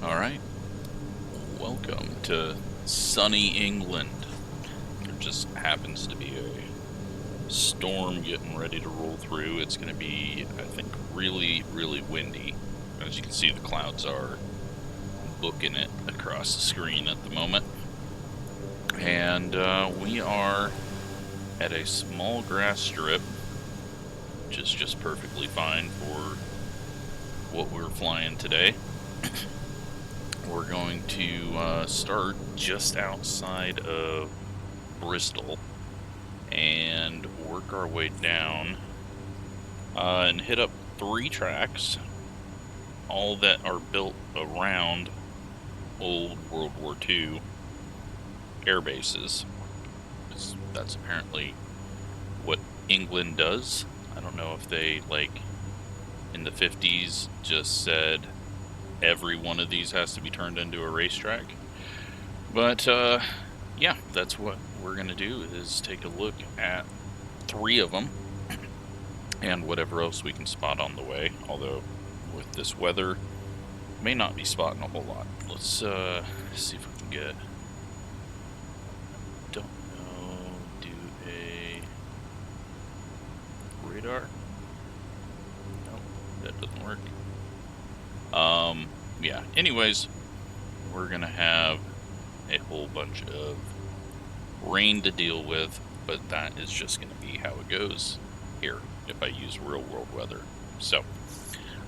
Alright, welcome to sunny England. There just happens to be a storm getting ready to roll through. It's going to be, I think, really, really windy. As you can see, the clouds are booking it across the screen at the moment. And we are at a small grass strip, which is just perfectly fine for what we're flying today. We're going to start just outside of Bristol and work our way down and hit up 3 tracks, all that are built around old World War II air bases. That's apparently what England does. I don't know if they, like, in the 50s just said every one of these has to be turned into a racetrack. But, yeah, that's what we're going to do, is take a look at 3 of them and whatever else we can spot on the way. Although, with this weather, may not be spotting a whole lot. Let's see if we can get, don't know, do a radar. Nope, that doesn't work. Yeah, anyways, we're gonna have a whole bunch of rain to deal with, but that is just gonna be how it goes here if I use real world weather. So,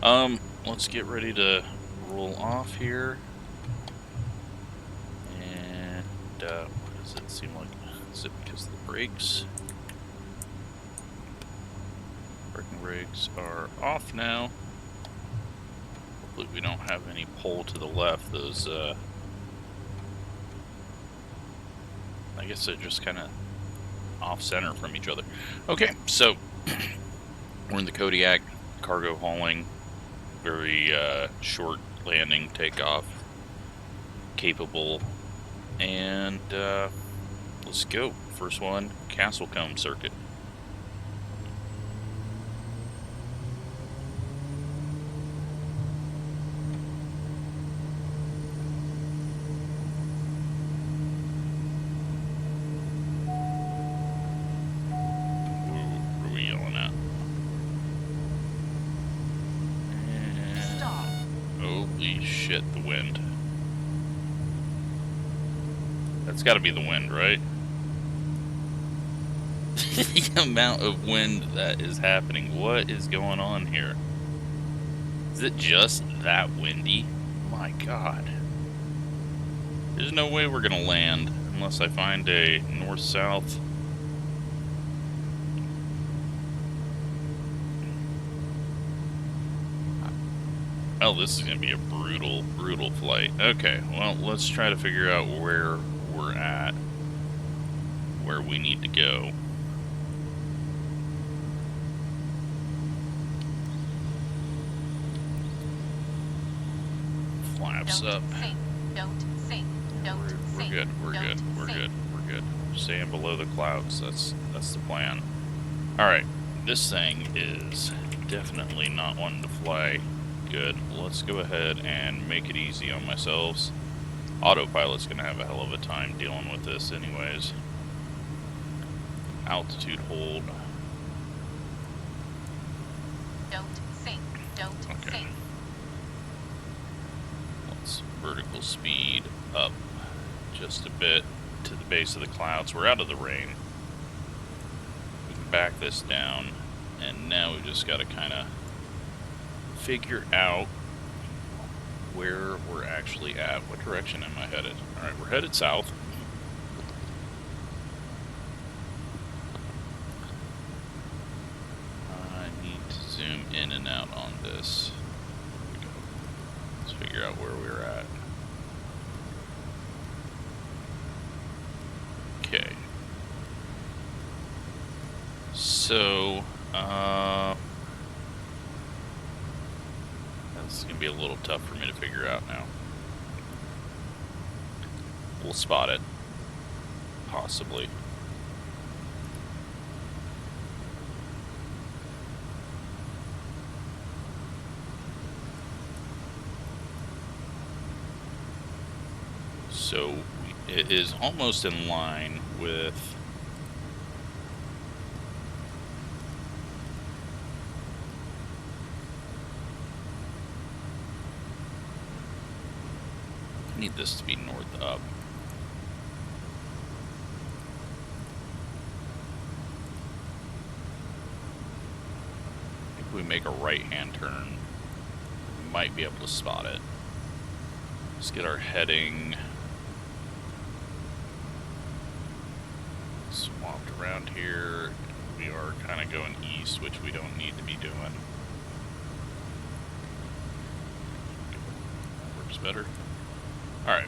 let's get ready to roll off here. And, what does it seem like? Is it because of the brakes? Braking brakes are off now. Hopefully we don't have any pull to the left. Those, I guess they're just kind of off-center from each other. Okay, so we're in the Kodiak, cargo hauling, very short landing, takeoff, capable, and let's go. First one, Castlecombe circuit. The wind. That's got to be the wind, right? The amount of wind that is happening. What is going on here? Is it just that windy? My God. There's no way we're gonna land unless I find a north-south. Oh, this is going to be a brutal, brutal flight. Okay, well, let's try to figure out where we're at, where we need to go. Flaps up. Don't sink. We're good. We're good. Staying below the clouds. That's the plan. All right, this thing is definitely not one to fly good. Let's go ahead and make it easy on myself. Autopilot's gonna have a hell of a time dealing with this anyways. Altitude hold. Don't sink. Okay. Let's vertical speed up just a bit to the base of the clouds. We're out of the rain. We can back this down, and now we just gotta kind of figure out where we're actually at. What direction am I headed? Alright, we're headed south. I need to zoom in and out on this. There we go. Let's figure out where we're at. Okay. So, this is going to be a little tough for me to figure out now. We'll spot it. Possibly. So it is almost in line with I need this to be north up. If we make a right-hand turn, we might be able to spot it. Let's get our heading swapped around here. We are kind of going east, which we don't need to be doing. That works better. Alright.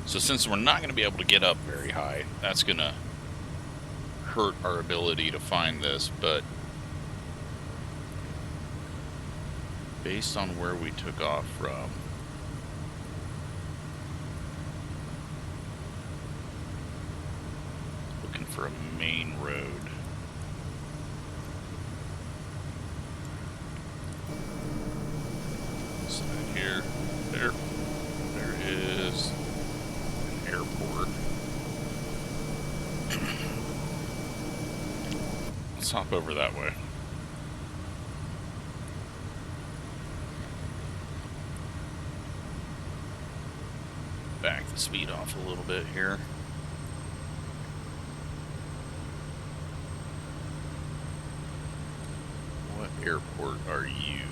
So since we're not going to be able to get up very high, that's going to hurt our ability to find this, but based on where we took off from, looking for a main road. So here, there is an airport. Let's hop over that way. Back the speed off a little bit here. What airport are you?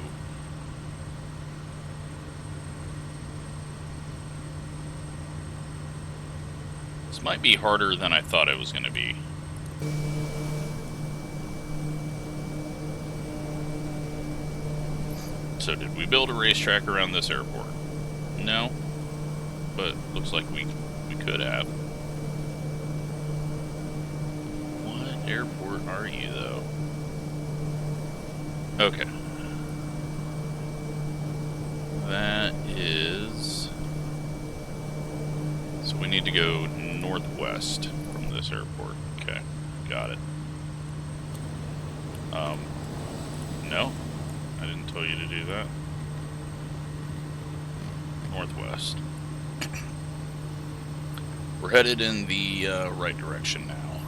This might be harder than I thought it was going to be. So did we build a racetrack around this airport? No. But looks like we could have. What airport are you, though? Okay. That is... So we need to go northwest from this airport. Okay, got it. No, I didn't tell you to do that. Northwest. We're headed in the right direction now.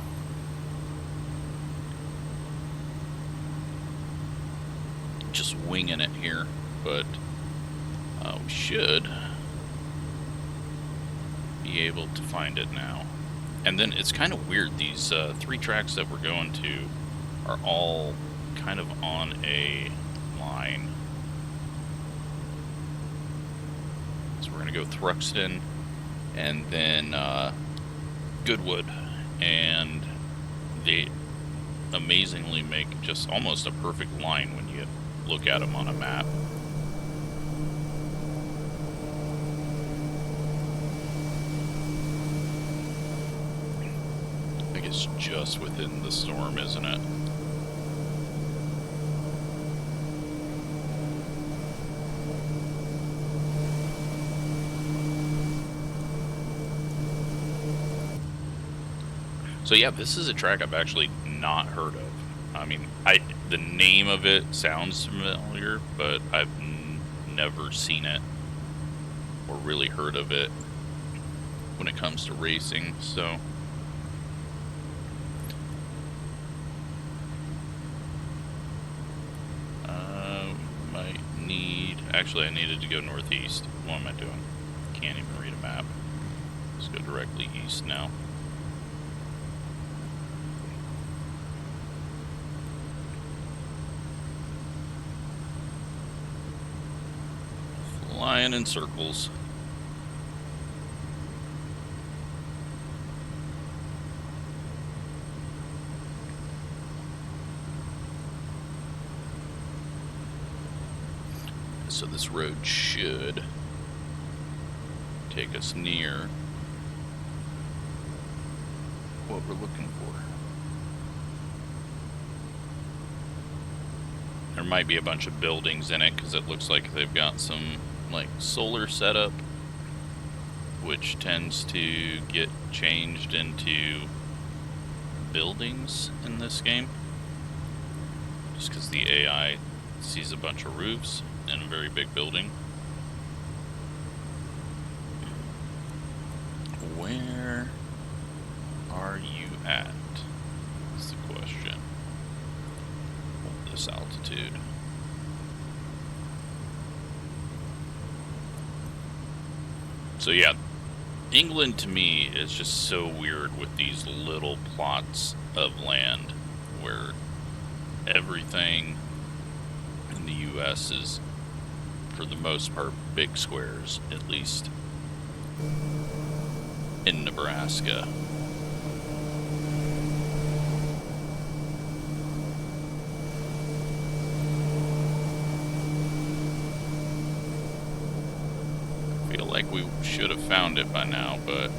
Just winging it here, but we should be able to find it now. And then it's kind of weird, these 3 tracks that we're going to are all kind of on a line. So we're going to go Thruxton, and then Goodwood, and they amazingly make just almost a perfect line when you look at them on a map. I think it's just within the storm, isn't it? So yeah, this is a track I've actually not heard of. I mean, the name of it sounds familiar, but I've never seen it or really heard of it when it comes to racing, so... might need... Actually, I needed to go northeast. What am I doing? Can't even read a map. Let's go directly east now. Flying in circles. So this road should take us near what we're looking for. There might be a bunch of buildings in it because it looks like they've got some like solar setup, which tends to get changed into buildings in this game, just because the AI sees a bunch of roofs and a very big building. Where are you at? That's the question. This altitude. So yeah, England to me is just so weird with these little plots of land where everything in the US is, for the most part, big squares, at least in Nebraska. I feel like we should have found it by now, but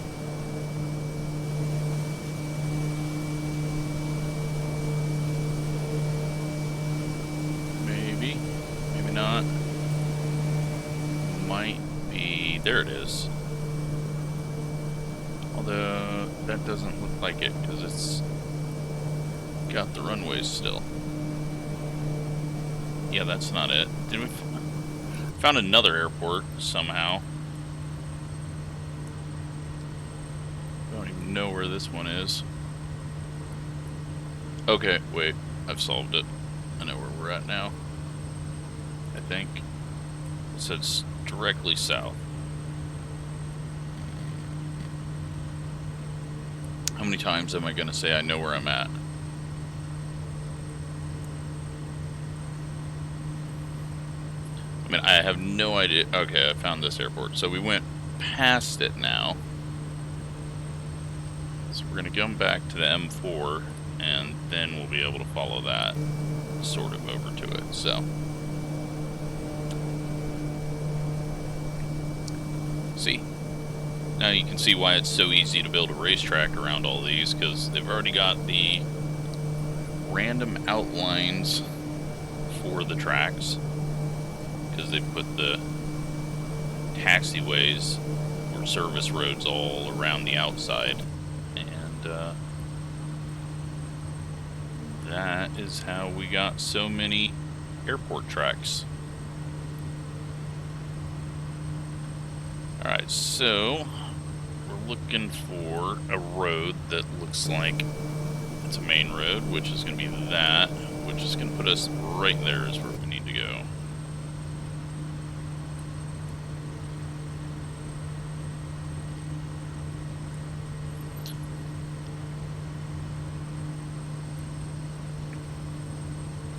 maybe not. Might be. There it is. Although that doesn't look like it because it's got the runways still. Yeah, that's not it. Did we found another airport somehow? Don't even know where this one is. Okay, wait. I've solved it. I know where we're at now. I think. It says directly south. How many times am I going to say I know where I'm at? I mean, I have no idea. Okay, I found this airport. So we went past it now. So we're going to come back to the M4, and then we'll be able to follow that sort of over to it. So, see. Now you can see why it's so easy to build a racetrack around all these, because they've already got the random outlines for the tracks, because they put the taxiways or service roads all around the outside, and that is how we got so many airport tracks. Alright, so we're looking for a road that looks like it's a main road, which is going to be that, which is going to put us right there is where we need to go.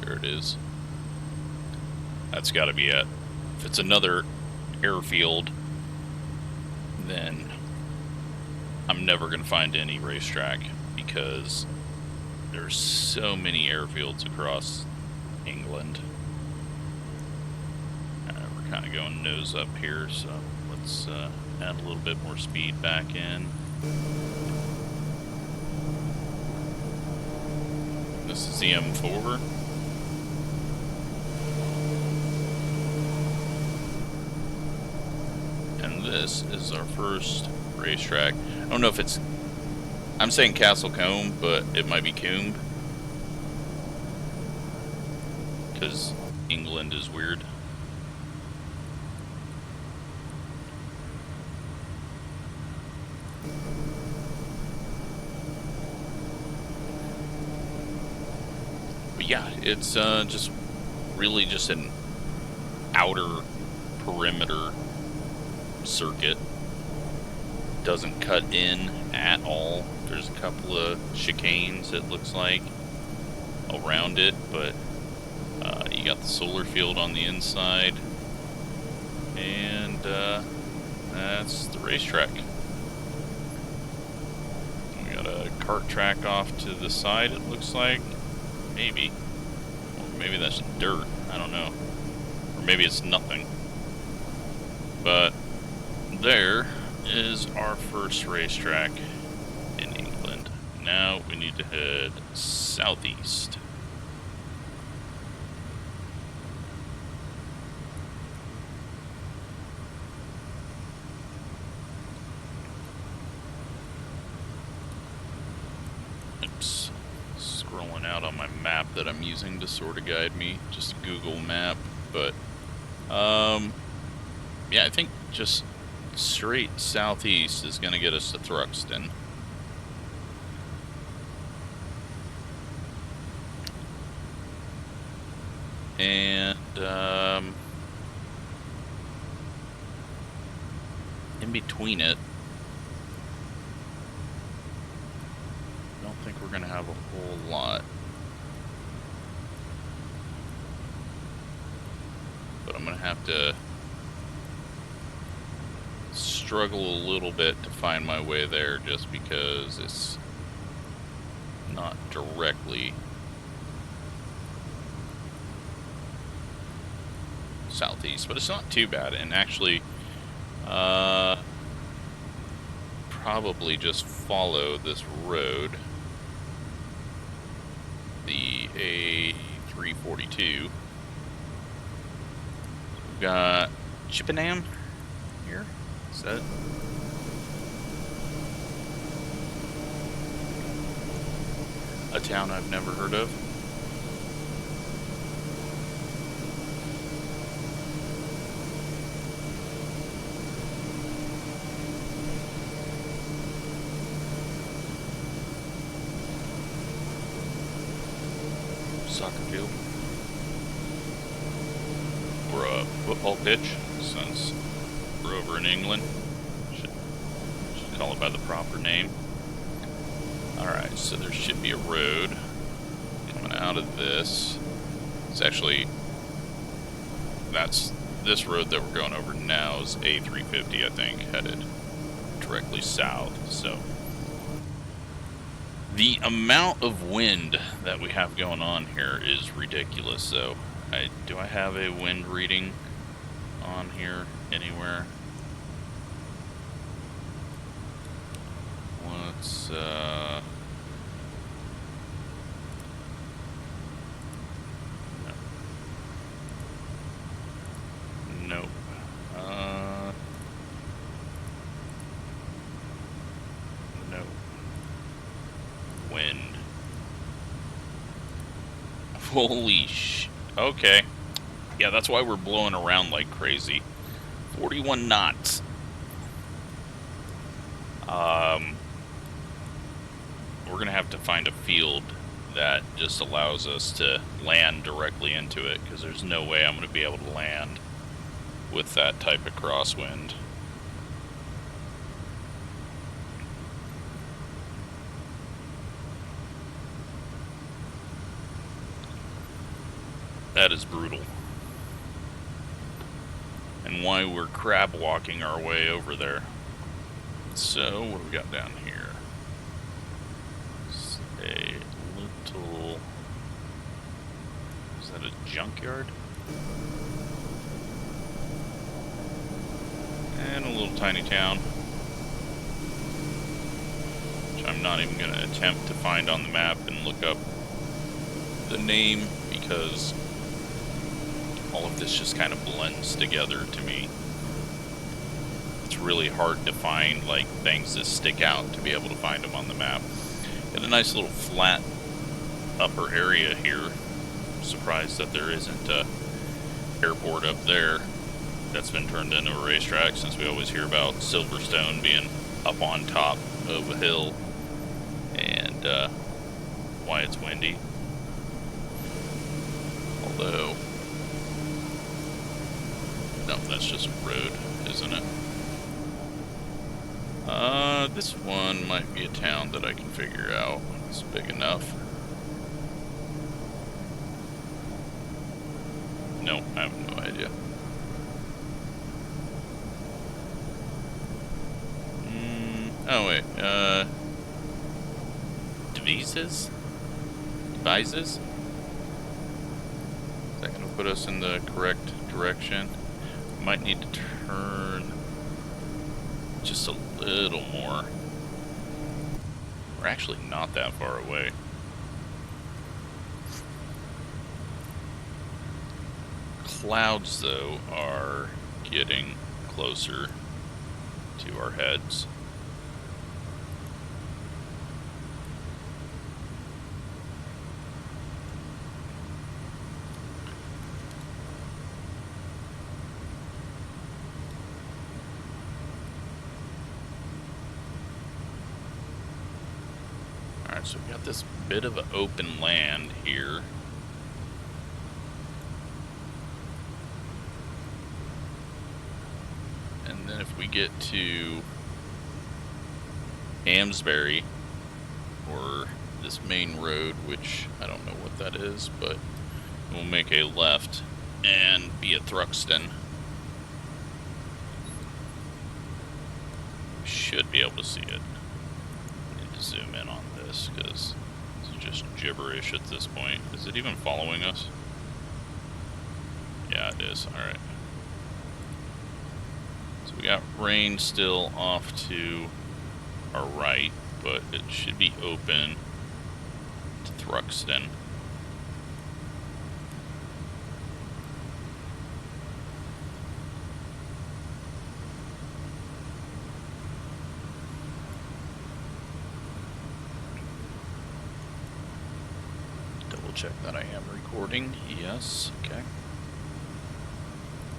There it is. That's got to be it. If it's another airfield, then I'm never going to find any racetrack, because there's so many airfields across England. We're kind of going nose up here, so let's add a little bit more speed back in. This is the M4. This is our first racetrack. I don't know if it's... I'm saying Castle Combe, but it might be Combe, because England is weird. But yeah, it's just really just an outer perimeter circuit. Doesn't cut in at all. There's a couple of chicanes, it looks like, around it, but you got the solar field on the inside, and that's the racetrack. We got a kart track off to the side, it looks like. Maybe. Or maybe that's dirt. I don't know. Or maybe it's nothing. But there is our first racetrack in England. Now we need to head southeast. Oops. Scrolling out on my map that I'm using to sort of guide me. Just a Google map. But, yeah, I think just straight southeast is going to get us to Thruxton. And in between it, I don't think we're going to have a whole lot. But I'm going to have to struggle a little bit to find my way there just because it's not directly southeast, but it's not too bad. And actually, probably just follow this road, the A342. We've got Chippenham here. Is that? A town I've never heard of. Soccer field. Or a football pitch, since we're over in England. Should call it by the proper name. Alright, so there should be a road coming out of this. It's actually, this road that we're going over now is A350, I think, headed directly south. So the amount of wind that we have going on here is ridiculous. So do I have a wind reading on here anywhere? Let's nope. Nope. Wind. Holy sh... Okay. Yeah, that's why we're blowing around like crazy. 41 knots. We're gonna have to find a field that just allows us to land directly into it, because there's no way I'm gonna be able to land with that type of crosswind. That is brutal. And why we're crab walking our way over there. So, what do we got down here? It's a little... Is that a junkyard? And a little tiny town. Which I'm not even going to attempt to find on the map and look up the name, because all of this just kind of blends together to me. It's really hard to find like things that stick out to be able to find them on the map. Got a nice little flat upper area here. I'm surprised that there isn't a airport up there that's been turned into a racetrack, since we always hear about Silverstone being up on top of a hill, and why it's windy. Although, no, that's just a road, isn't it? This one might be a town that I can figure out. It's big enough. No, I have no idea. Oh wait, Devises? Is that gonna put us in the correct direction? Might need to turn just a little more. We're actually not that far away. Clouds, though, are getting closer to our heads. Alright, so we got this bit of open land here. And then if we get to Amesbury, or this main road, which I don't know what that is, but we'll make a left and be at Thruxton. We should be able to see it. I need to zoom in on this because it's just gibberish at this point. Is it even following us? Yeah, it is. Alright. So we got rain still off to our right, but it should be open to Thruxton. Double check that I am recording. Yes, okay.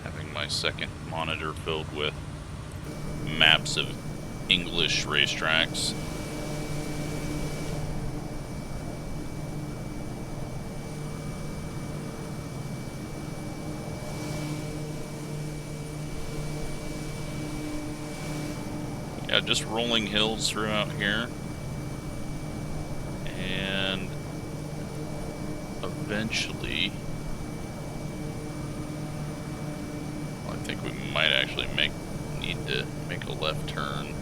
Having my second monitor filled with maps of English racetracks. Yeah, just rolling hills throughout here. And eventually, well, I think we might actually need to make a left turn.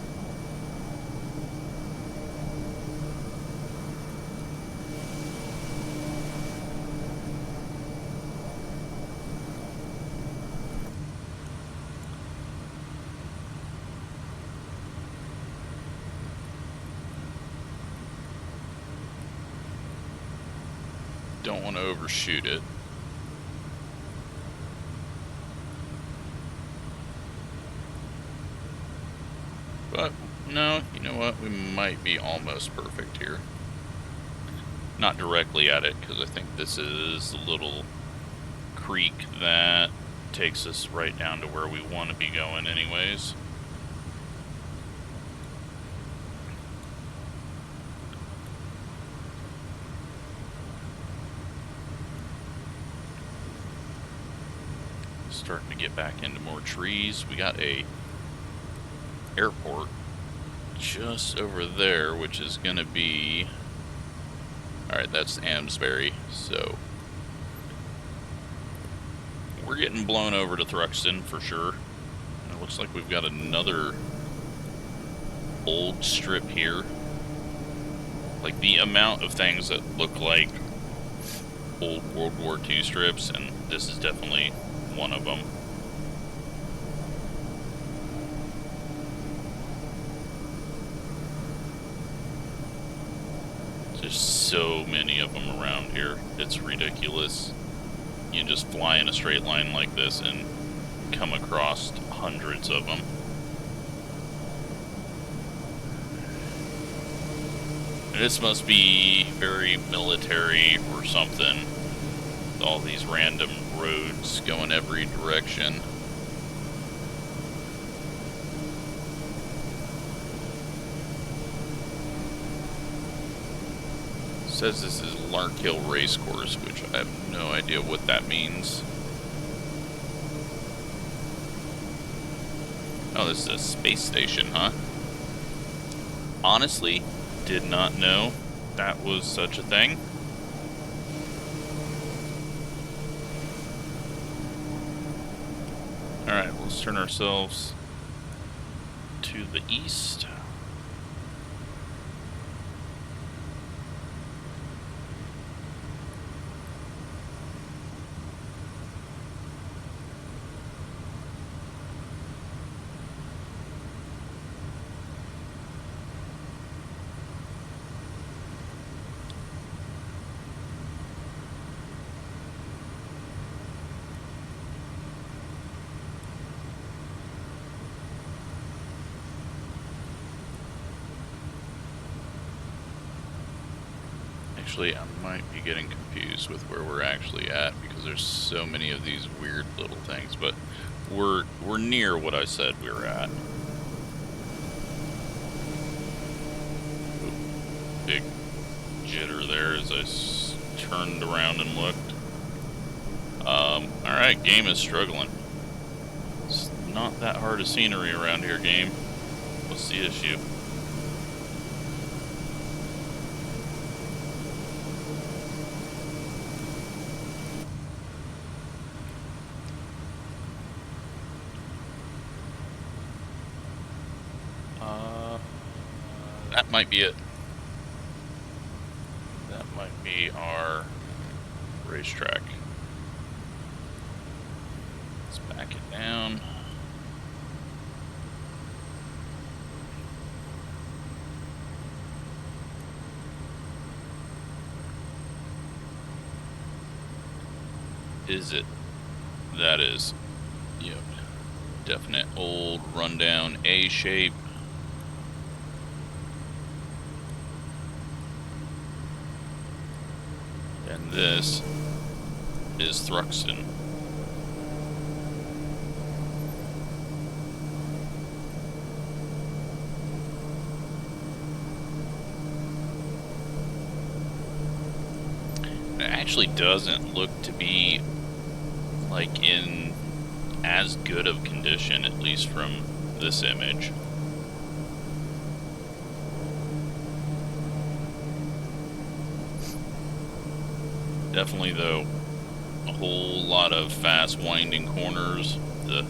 Don't want to overshoot it. But, no, you know what? We might be almost perfect here. Not directly at it, because I think this is the little creek that takes us right down to where we want to be going anyways. Starting to get back into more trees. We got a airport just over there, which is going to be... Alright, that's Amesbury, so... We're getting blown over to Thruxton for sure. And it looks like we've got another old strip here. Like, the amount of things that look like old World War II strips, and this is definitely one of them. There's so many of them around here. It's ridiculous. You can just fly in a straight line like this and come across hundreds of them. This must be very military or something. All these random roads going every direction. It says this is Larkhill Racecourse, which I have no idea what that means. Oh, this is a space station, huh? Honestly, did not know that was such a thing. Alright, let's turn ourselves to the east. Actually, I might be getting confused with where we're actually at because there's so many of these weird little things, but we're near what I said we were at. Ooh, big as I turned around and looked. Alright, game is struggling. It's not that hard of scenery around here, game. What's the issue? That might be it. That might be our racetrack. Let's back it down. Is it? That is. Yep. Definite old rundown A shape. And this is Thruxton. It actually doesn't look to be like in as good of condition, at least from this image. Definitely, though, a whole lot of fast winding corners, the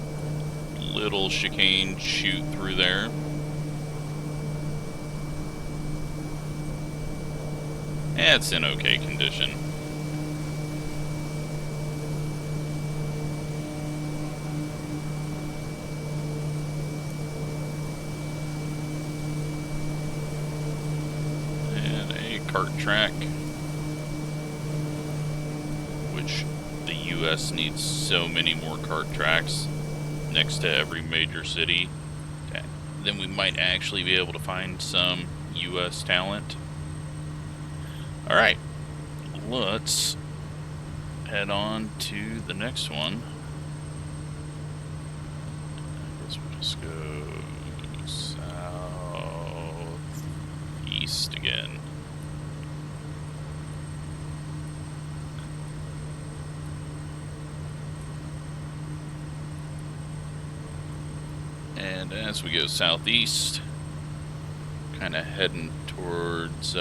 little chicane shoot through there. It's in okay condition. And a kart track, which the US needs so many more kart tracks next to every major city. Then we might actually be able to find some US talent. Alright, let's head on to the next one. I guess we'll just go southeast again. And as we go southeast, kind of heading towards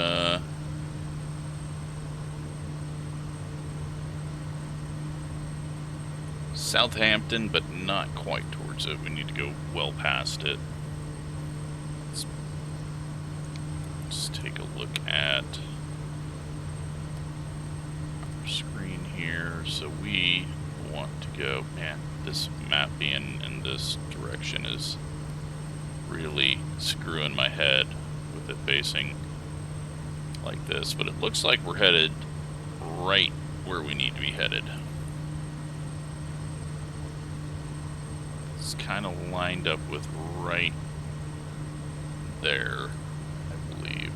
Southampton, but not quite towards it. We need to go well past it. Let's take a look at our screen here. So we want to go, man, this map being in this direction is really screwing my head with it facing like this, but it looks like we're headed right where we need to be headed. It's kind of lined up with right there, I believe.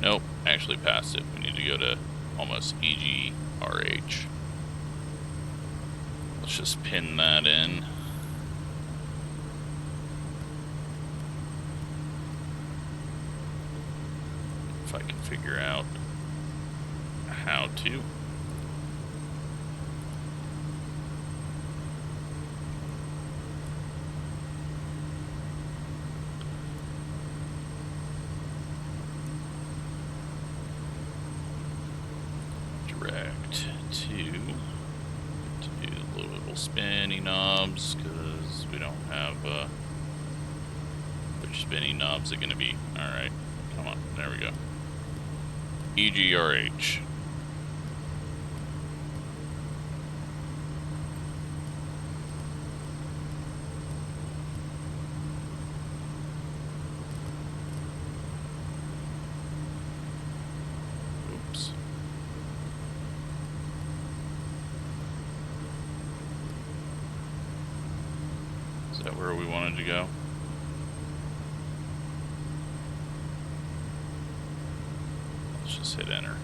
Nope, actually past it. We need to go to almost EGRH. Let's just pin that in. If I can figure out how to. Direct to the little spinny knobs, because we don't have which spinny knobs are going to be. Alright, come on, there we go. EGRH. Oops. Is that where we wanted to go? Let's just hit enter.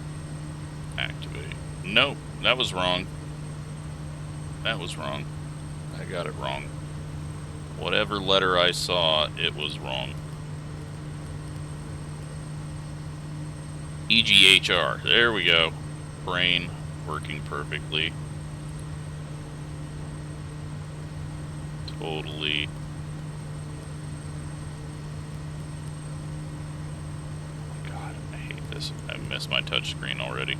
Activate. Nope, that was wrong. That was wrong. I got it wrong. Whatever letter I saw, it was wrong. EGHR. There we go. Brain working perfectly. Totally. God, I hate this. I missed my touch screen already.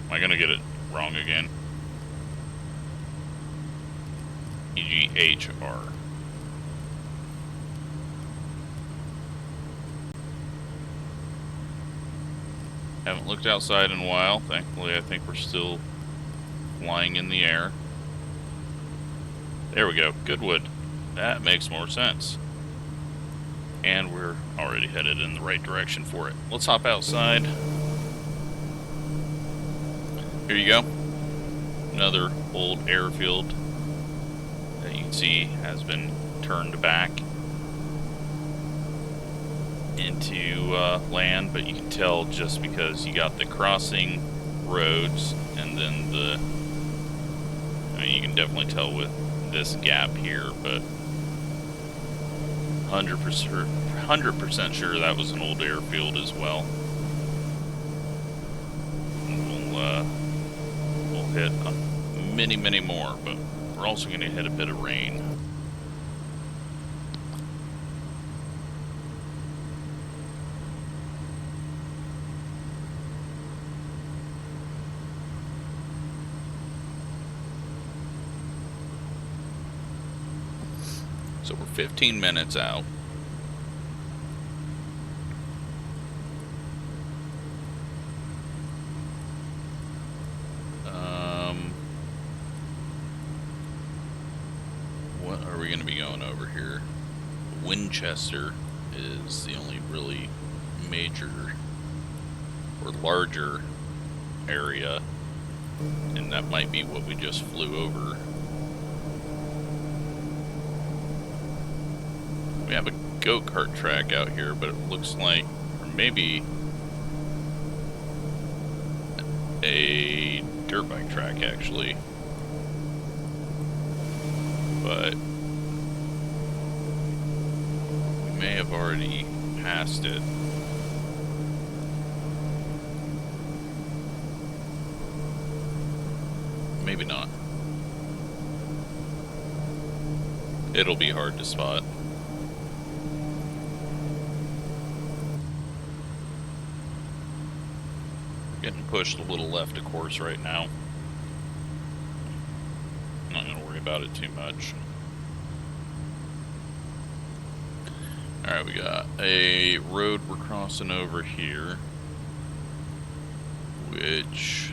Am I gonna get it wrong again? EGHR. Haven't looked outside in a while. Thankfully, I think we're still flying in the air. There we go. Goodwood. That makes more sense. And we're already headed in the right direction for it. Let's hop outside. Here you go. Another old airfield that you can see has been turned back into land, but you can tell just because you got the crossing roads and then the, I mean, you can definitely tell with this gap here, but 100% sure that was an old airfield as well. We'll hit many more, but we're also going to hit a bit of rain. So we're 15 minutes out. What are we going to be going over here? Winchester is the only really major or larger area, and that might be what we just flew over. We have a go-kart track out here, but it looks like, or maybe a dirt bike track actually. But we may have already passed it. Maybe not. It'll be hard to spot. Getting pushed a little left of course right now. I'm not going to worry about it too much. Alright, we got a road we're crossing over here, which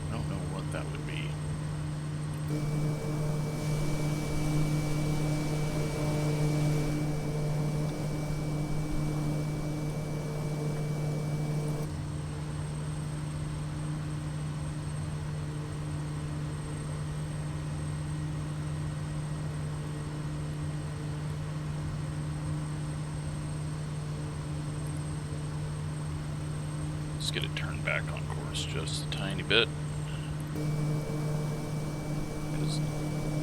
I don't know what that would be. Let's get it turned back on course just a tiny bit. Because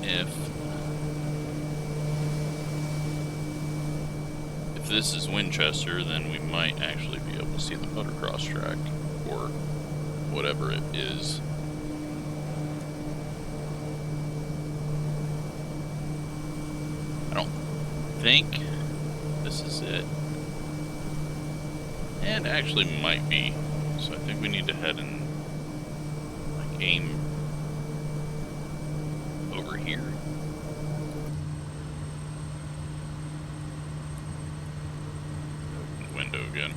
if this is Winchester, then we might actually be able to see the motocross track, or whatever it is. I don't think this is it. And actually might be. So I think we need to head and like aim over here. Open the window again.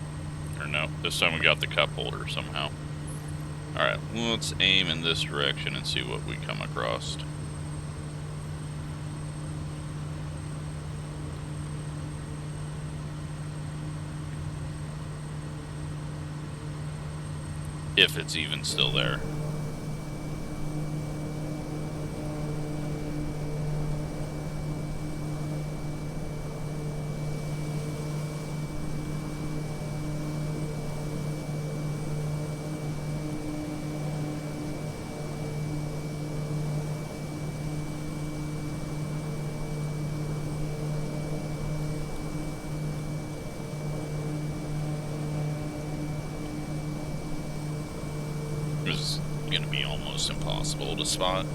Or no, this time we got the cup holder somehow. Alright, let's aim in this direction and see what we come across. If it's even still there. almost impossible to spot.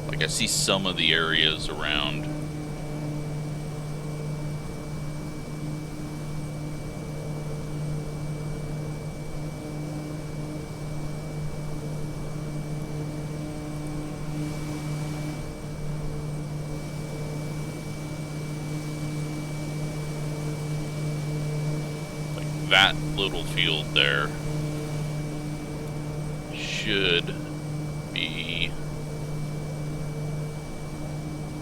Like, I see some of the areas around. Like that little field there should be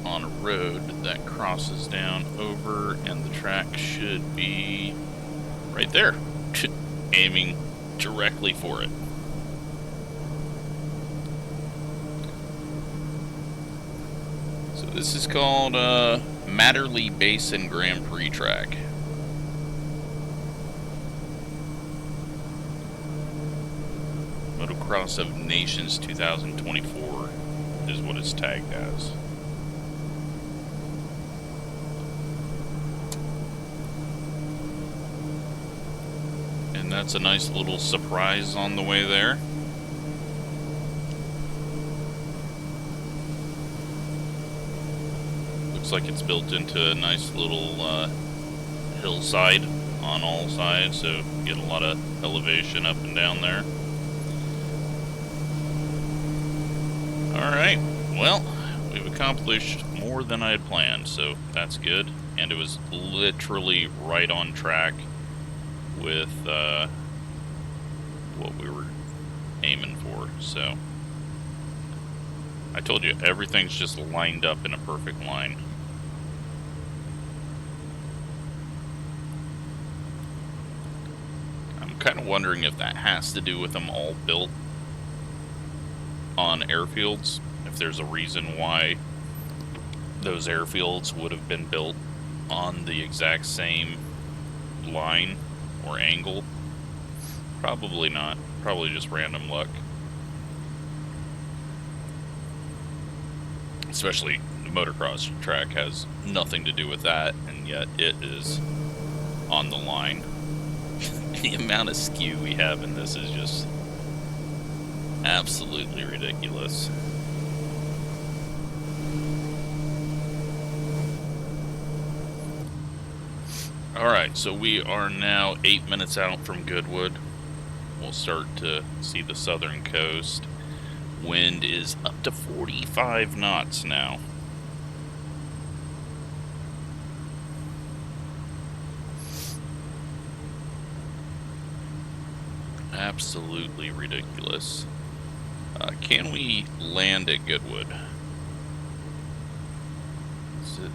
on a road that crosses down over, and the track should be right there, aiming directly for it. So this is called Matterley Basin Grand Prix track. Motocross of Nations 2024 is what it's tagged as. And that's a nice little surprise on the way there. Looks like it's built into a nice little hillside on all sides, so you get a lot of elevation up and down there. Alright, well, we've accomplished more than I had planned, so that's good. And it was literally right on track with what we were aiming for. So I told you, everything's just lined up in a perfect line. I'm kind of wondering if that has to do with them all built on airfields, if there's a reason why those airfields would have been built on the exact same line or angle. Probably not. Probably just random luck. Especially the motocross track has nothing to do with that, and yet it is on the line. The amount of skew we have in this is just absolutely ridiculous. Alright, so we are now 8 minutes out from Goodwood. We'll start to see the southern coast. Wind is up to 45 knots now. Absolutely ridiculous. Can we land at Goodwood? Is it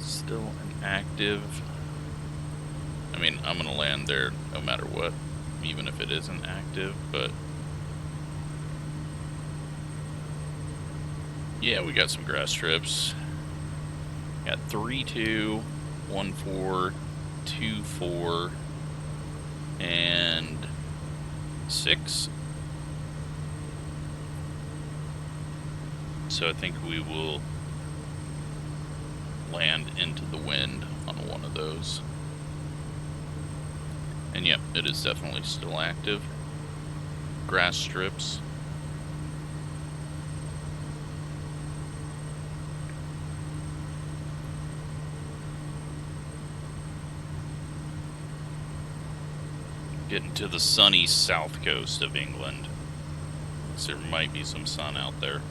still inactive? I mean, I'm gonna land there no matter what, even if it isn't active, but yeah, we got some grass strips. Got 3-2, 1-4, 2-4, and 6. So I think we will land into the wind on one of those. And yep, it is definitely still active. Grass strips. Getting to the sunny south coast of England. So there might be some sun out there.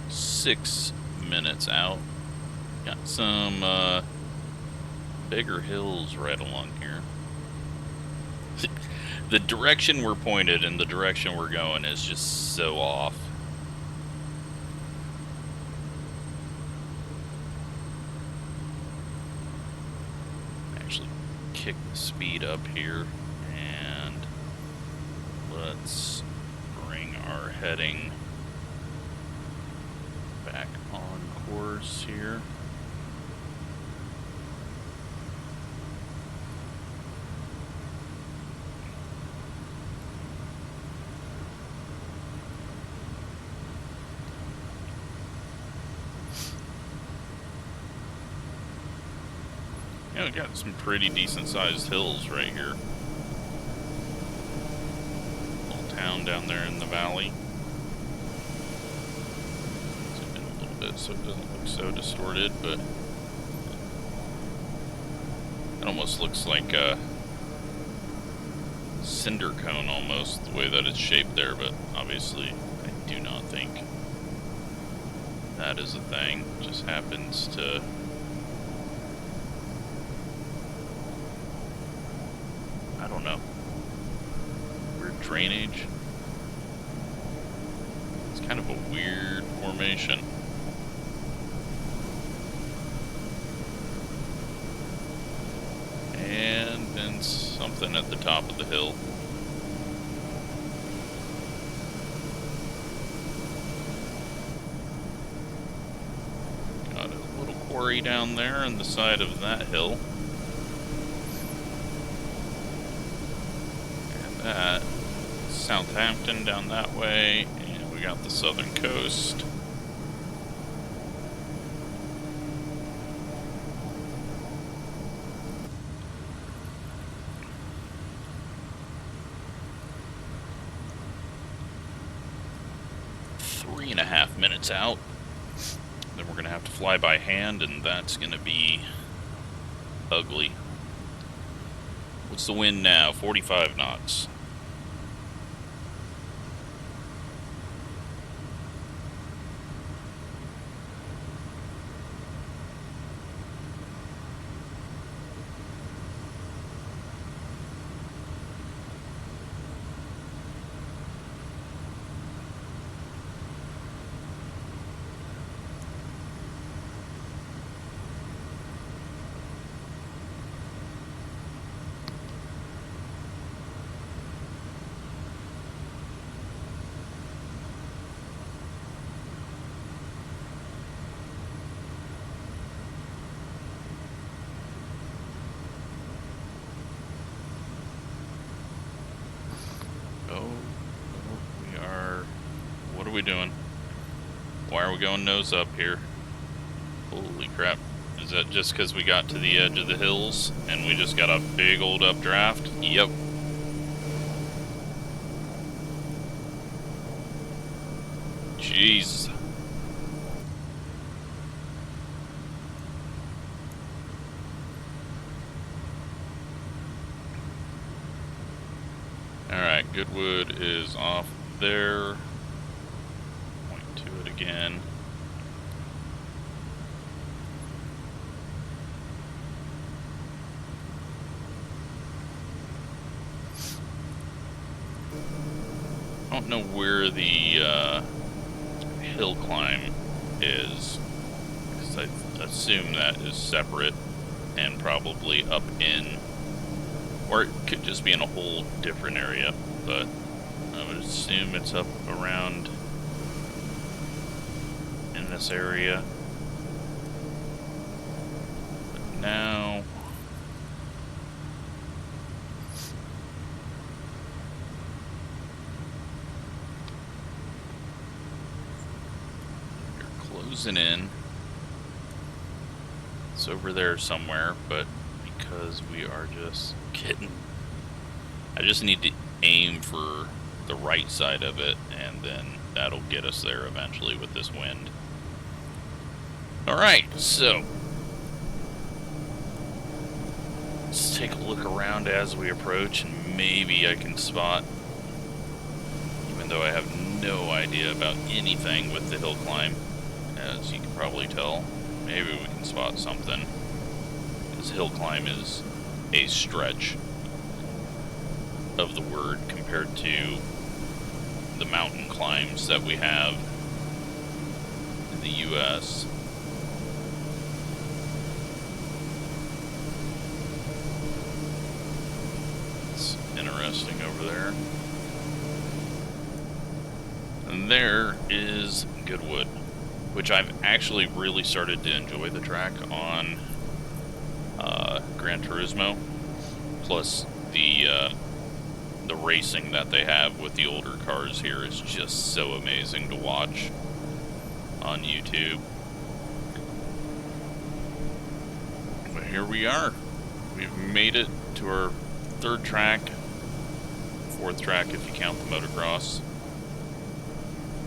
Six minutes out. Got some bigger hills right along here. The direction we're pointed and the direction we're going is just so off. Actually kick the speed up here, and let's bring our heading back on course here. You know, we got some pretty decent sized hills right here. Little town down there in the valley. Zoom in a little bit so it doesn't look so distorted, but it almost looks like a cinder cone almost, the way that it's shaped there, but obviously I do not think that is a thing. It just happens to I don't know. Weird drainage. It's kind of a weird formation. And then something at the top of the hill. Got a little quarry down there on the side of that hill. And that Southampton down that way, and we got the southern coast. Three and a half minutes out. Then we're gonna have to fly by hand, and that's gonna be ugly. What's the wind now? 45 knots. What are we doing? Why are we going nose up here? Holy crap. Is that just because we got to the edge of the hills and we just got a big old updraft? Yep. Jeez. Alright, Goodwood is off there. Point to it again. I don't know where the hill climb is, because I assume that is separate and probably up in, or it could just be in a whole different area, but I would assume it's up around in this area. But now you're closing in. It's over there somewhere, but because we are just getting, I just need to aim for the right side of it, and then that'll get us there eventually with this wind. Alright, so let's take a look around as we approach, and maybe I can spot, even though I have no idea about anything with the hill climb, as you can probably tell, maybe we can spot something. This hill climb is a stretch of the word compared to the mountain climbs that we have in the US. It's interesting over there. And there is Goodwood, which I've actually really started to enjoy the track on Gran Turismo, plus the racing that they have with the older cars here is just so amazing to watch on YouTube. But here we are. we've made it to our third track, fourth track if you count the motocross.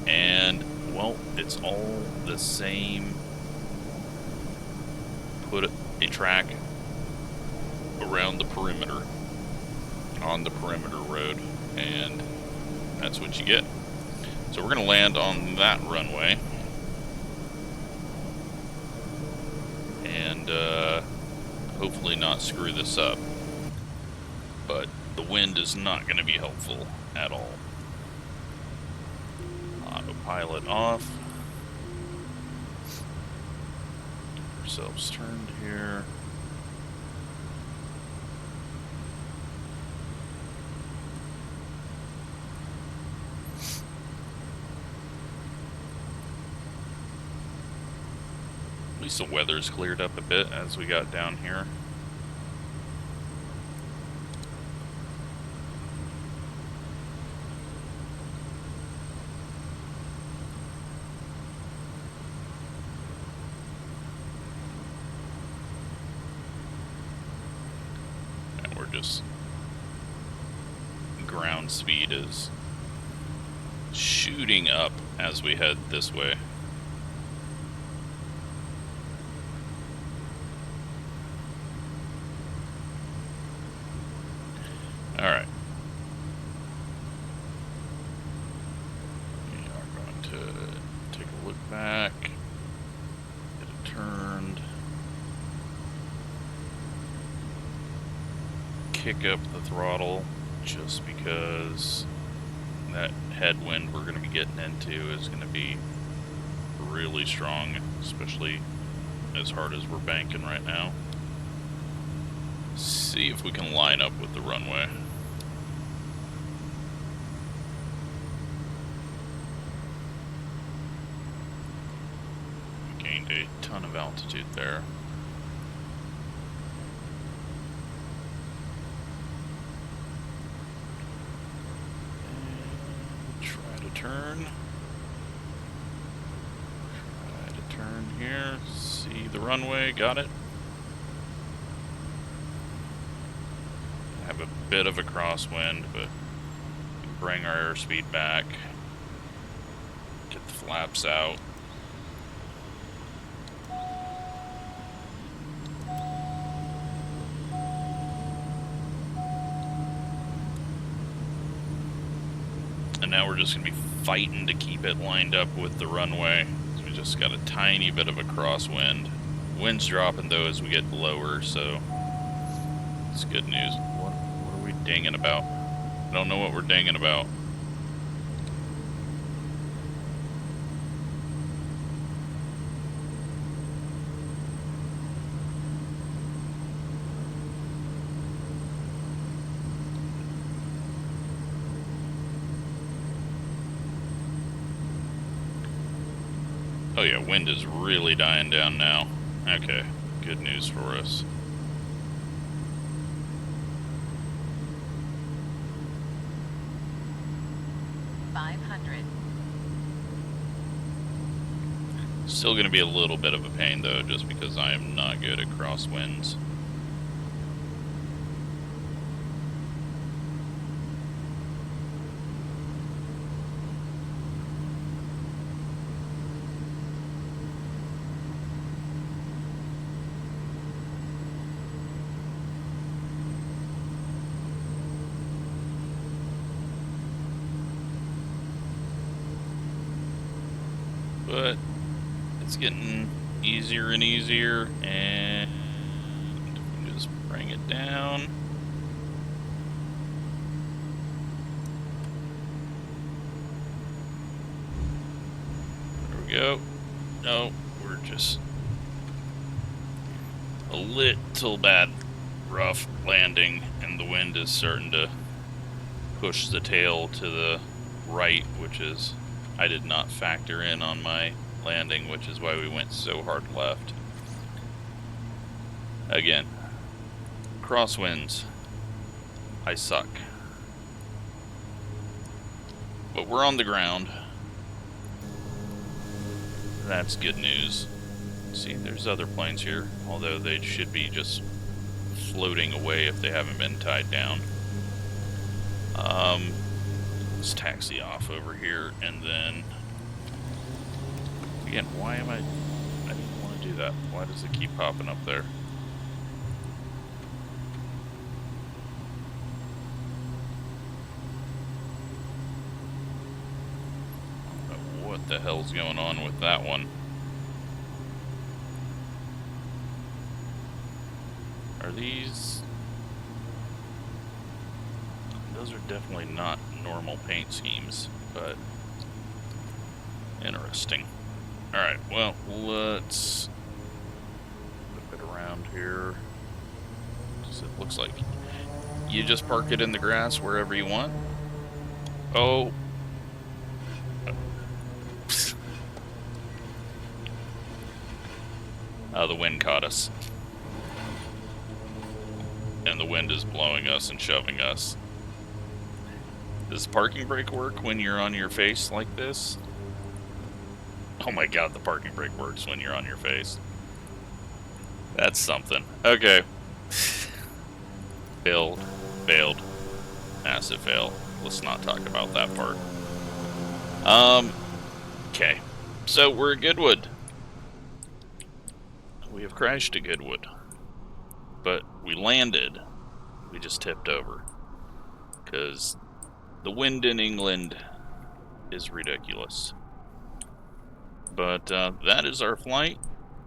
And, well, it's all the same. Put a track around the perimeter, on the perimeter road, and that's what you get. So we're going to land on that runway. And hopefully not screw this up. But the wind is not going to be helpful at all. Autopilot off. Get ourselves turned here. At least the weather's cleared up a bit as we got down here. And we're just... ground speed is shooting up as we head this way. Alright. We are going to take a look back, get it turned, kick up the throttle just because that headwind we're going to be getting into is going to be really strong, especially as hard as we're banking right now. See if we can line up with the runway. Gained a ton of altitude there. And try to turn. Try to turn here. See the runway. Got it. Have a bit of a crosswind, but bring our airspeed back. Get the flaps out. And now we're just going to be fighting to keep it lined up with the runway. So we just got a tiny bit of a crosswind. Wind's dropping though as we get lower, so it's good news. What are we dinging about? I don't know what we're dinging about. Oh yeah, wind is really dying down now. Okay, good news for us. Still going to be a little bit of a pain though, just because I am not good at crosswinds. But it's getting easier and easier, and just bring it down. There we go. No, we're just a little bad rough landing, and the wind is starting to push the tail to the right, which is I did not factor in on my landing, which is why we went so hard left. Again, crosswinds. I suck. But we're on the ground. That's good news. See, there's other planes here, although they should be just floating away if they haven't been tied down. Let's taxi off over here, and then again, why am I didn't want to do that. Why does it keep popping up there? What the hell's going on with that one? Are these... Those are definitely not normal paint schemes, but interesting. Alright, well, let's flip it around here. It looks like you just park it in the grass wherever you want. Oh. The wind caught us. And the wind is blowing us and shoving us. Does parking brake work when you're on your face like this? Oh my god, the parking brake works when you're on your face. That's something. Okay. Failed. Massive fail. Let's not talk about that part. Okay. So we're at Goodwood. We have crashed at Goodwood. But we landed. We just tipped over. Because the wind in England is ridiculous. But that is our flight.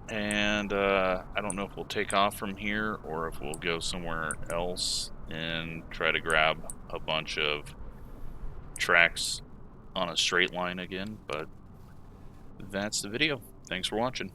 And I don't know if we'll take off from here or if we'll go somewhere else and try to grab a bunch of tracks on a straight line again. But that's the video. Thanks for watching.